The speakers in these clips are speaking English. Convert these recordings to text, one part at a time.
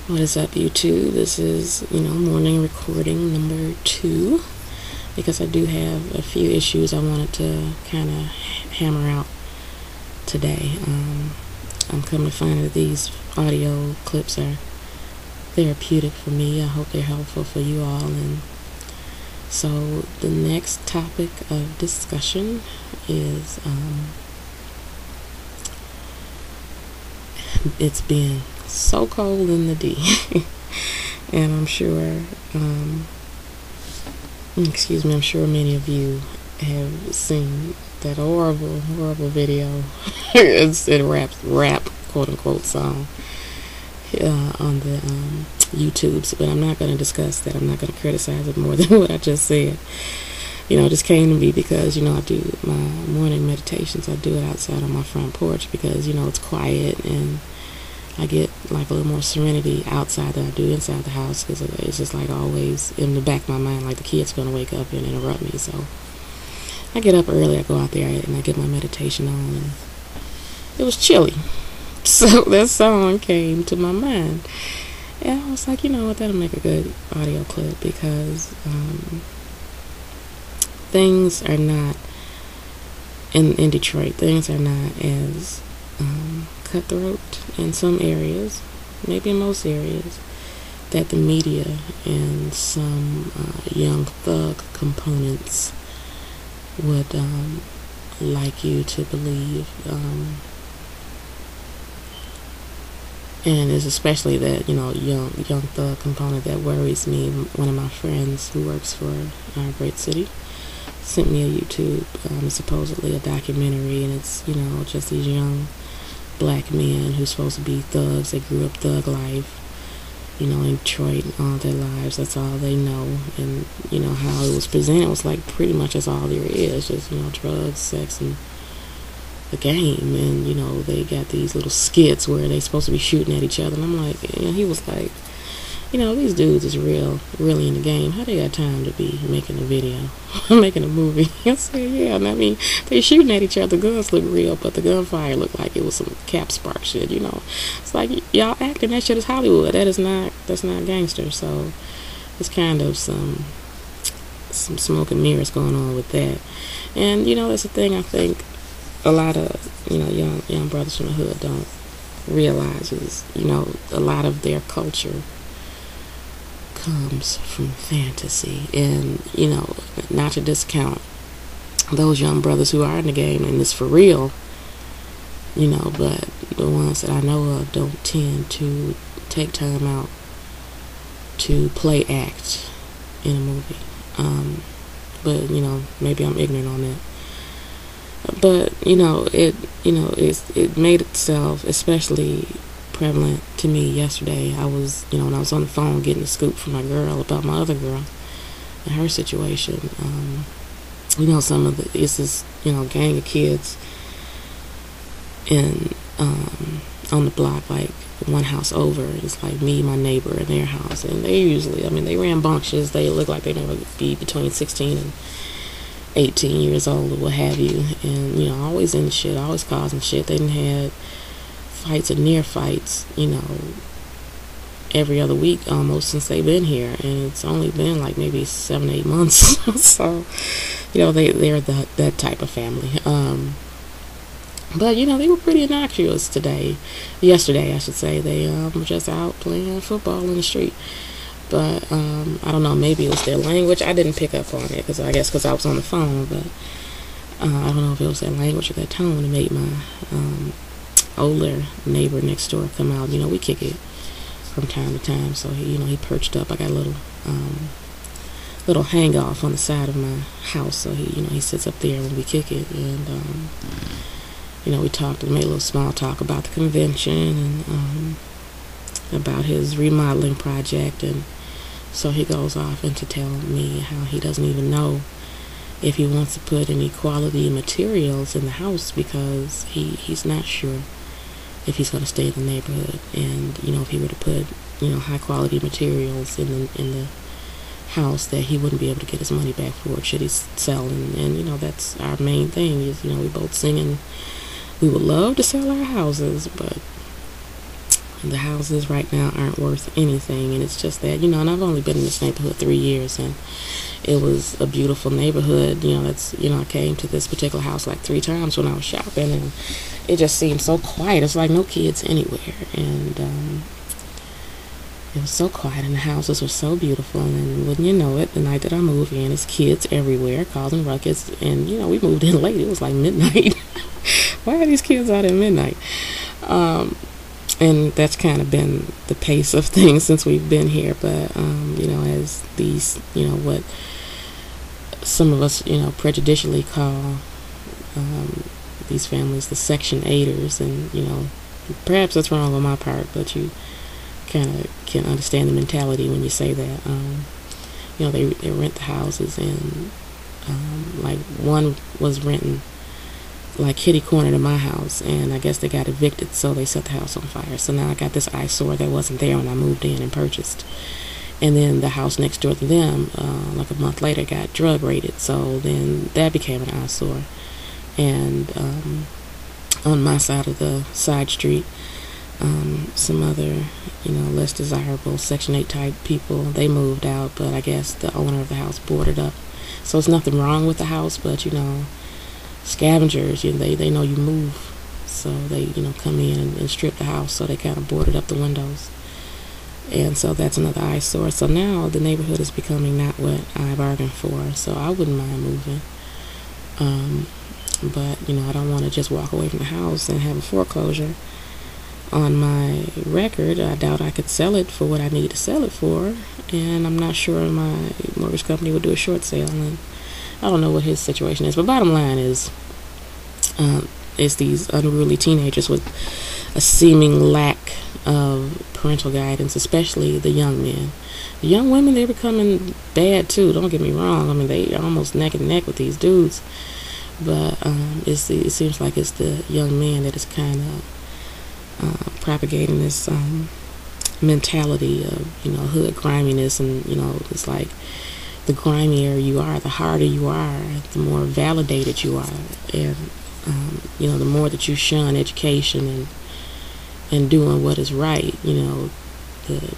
What is up, YouTube? This is, morning recording number 2, because I do have a few issues I wanted to kind of hammer out today. I'm coming to find that these audio clips are therapeutic for me. I hope they're helpful for you all. And so the next topic of discussion is it's been so cold in the D and I'm sure I'm sure many of you have seen that horrible video. It's a rap quote unquote song on the YouTubes, but I'm not going to discuss that. I'm not going to criticize it more than what I just said. It just came to me because I do my morning meditations. I do it outside on my front porch because it's quiet, and I get like a little more serenity outside than I do inside the house, because it's just like always in the back of my mind, like the kid's going to wake up and interrupt me. So I get up early, I go out there and I get my meditation on, and it was chilly. So that song came to my mind, and I was like, you know what, that'll make a good audio clip, because things are not, in Detroit, things are not as cutthroat in some areas, maybe in most areas, that the media and some young thug components would like you to believe. And it's especially that young thug component that worries me. One of my friends who works for our great city sent me a YouTube, supposedly a documentary, and it's just these young black men who's supposed to be thugs. They grew up thug life, in Detroit all their lives. That's all they know. And how it was presented was like pretty much that's all there is, just drugs, sex, and the game. And they got these little skits where they supposed to be shooting at each other, and I'm like, he was like, these dudes is really in the game. How they got time to be making a video, making a movie? I said, yeah, and I mean, they shooting at each other, guns look real, but the gunfire looked like it was some cap spark shit, It's like, y'all acting, that shit is Hollywood. That's not gangster. So it's kind of some smoke and mirrors going on with that. And, that's the thing I think a lot of, young brothers from the hood don't realize is, a lot of their culture comes from fantasy. And not to discount those young brothers who are in the game and it's for real, but the ones that I know of don't tend to take time out to play act in a movie. But maybe I'm ignorant on that. But it made itself especially prevalent to me yesterday. I was, when I was on the phone getting a scoop from my girl about my other girl and her situation. It's this, gang of kids in, on the block, like one house over. It's like me, my neighbor, and their house. And they usually, they rambunctious. They look like they may be between 16 and 18 years old or what have you. And, always in shit, always causing shit. They didn't have fights or near fights, every other week almost since they've been here, and it's only been like maybe 7-8 months. So, they're that type of family. But they were pretty innocuous yesterday, I should say. They were just out playing football in the street. But I don't know, maybe it was their language. I didn't pick up on it because I was on the phone. But I don't know if it was their language or their tone that made my older neighbor next door come out. We kick it from time to time, so he perched up. I got a little hang off on the side of my house, so he sits up there when we kick it. And we talked and made a little small talk about the convention and about his remodeling project. And so he goes off into telling me how he doesn't even know if he wants to put any quality materials in the house, because he's not sure if he's going to stay in the neighborhood. And if he were to put high quality materials in the house, that he wouldn't be able to get his money back for it should he sell. And that's our main thing is we both singing we would love to sell our houses, but the houses right now aren't worth anything, and it's just that, and I've only been in this neighborhood 3 years, and it was a beautiful neighborhood. I came to this particular house like 3 times when I was shopping, and it just seemed so quiet. It's like no kids anywhere, and it was so quiet, and the houses were so beautiful. And wouldn't you know it, the night that I moved in, it's kids everywhere causing ruckus, and we moved in late. It was like midnight. Why are these kids out at midnight? And that's kind of been the pace of things since we've been here. But as these, what some of us, prejudicially call these families the Section 8ers, and perhaps that's wrong on my part, but you kind of can understand the mentality when you say that. They rent the houses, and like one was renting like kitty corner to my house, and I guess they got evicted, so they set the house on fire. So now I got this eyesore that wasn't there when I moved in and purchased. And then the house next door to them, like a month later, got drug raided, so then that became an eyesore. And on my side of the side street, some other, less desirable Section 8 type people, they moved out, but I guess the owner of the house boarded up. So it's nothing wrong with the house, but scavengers, they know you move, so they come in and strip the house, so they kind of boarded up the windows, and so that's another eyesore. So now the neighborhood is becoming not what I bargained for, so I wouldn't mind moving, but I don't want to just walk away from the house and have a foreclosure on my record. I doubt I could sell it for what I need to sell it for, and I'm not sure my mortgage company would do a short sale, and I don't know what his situation is. But bottom line is these unruly teenagers with a seeming lack of parental guidance, especially the young men. The young women, they're becoming bad too, don't get me wrong. I mean, they are almost neck and neck with these dudes, but it seems like it's the young men that is kind of propagating this mentality of hood griminess, and it's like the grimier you are, the harder you are, the more validated you are, and the more that you shun education and doing what is right, the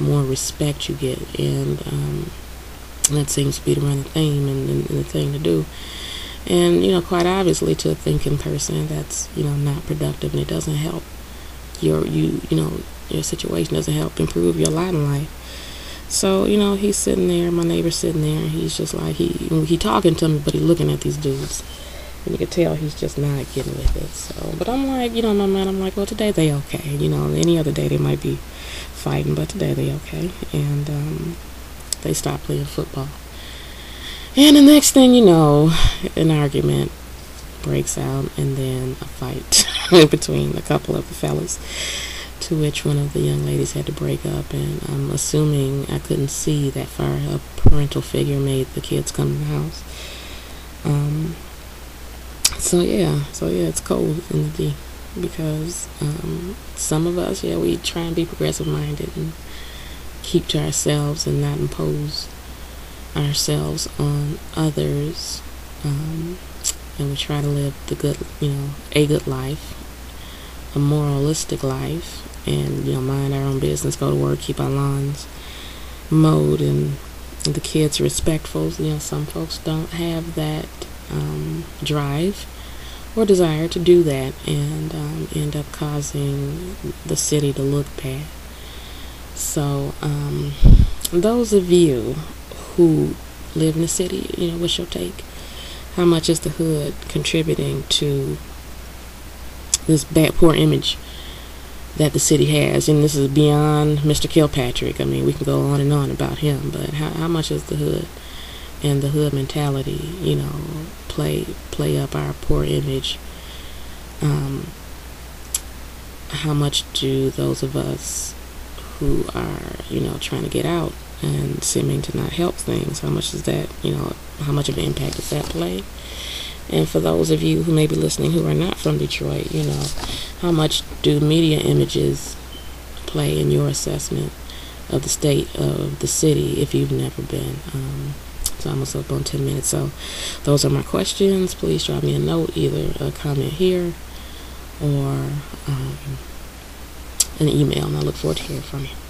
more respect you get, and that seems to be the running theme and the thing to do. And quite obviously, to a thinking person, that's not productive, and it doesn't help your situation, doesn't help improve your lot in life. So, he's sitting there, my neighbor's sitting there, and he's just like, he talking to me, but he's looking at these dudes. And you can tell he's just not getting with it. So, but I'm like, in my mind, I'm like, well, today they okay. Any other day they might be fighting, but today they okay. And they stop playing football. And the next thing you know, an argument breaks out, and then a fight between a couple of the fellas, to which one of the young ladies had to break up, and I'm assuming, I couldn't see that far, a parental figure made the kids come in the house. So yeah, it's cold in the D, because some of us, we try and be progressive minded and keep to ourselves and not impose ourselves on others, and we try to live the good, a good life, a moralistic life, and mind our own business, go to work, keep our lawns mowed, and the kids respectful. Some folks don't have that drive or desire to do that, and end up causing the city to look bad. So those of you who live in the city, what's your take? How much is the hood contributing to this poor image that the city has? And this is beyond Mr. Kilpatrick. I mean, we can go on and on about him, but how much is the hood and the hood mentality, play up our poor image? How much do those of us who are, trying to get out and seeming to not help things, how much is that, how much of an impact does that play? And for those of you who may be listening who are not from Detroit, how much do media images play in your assessment of the state of the city if you've never been? So I'm almost up on 10 minutes. So those are my questions. Please drop me a note, either a comment here or an email, and I look forward to hearing from you.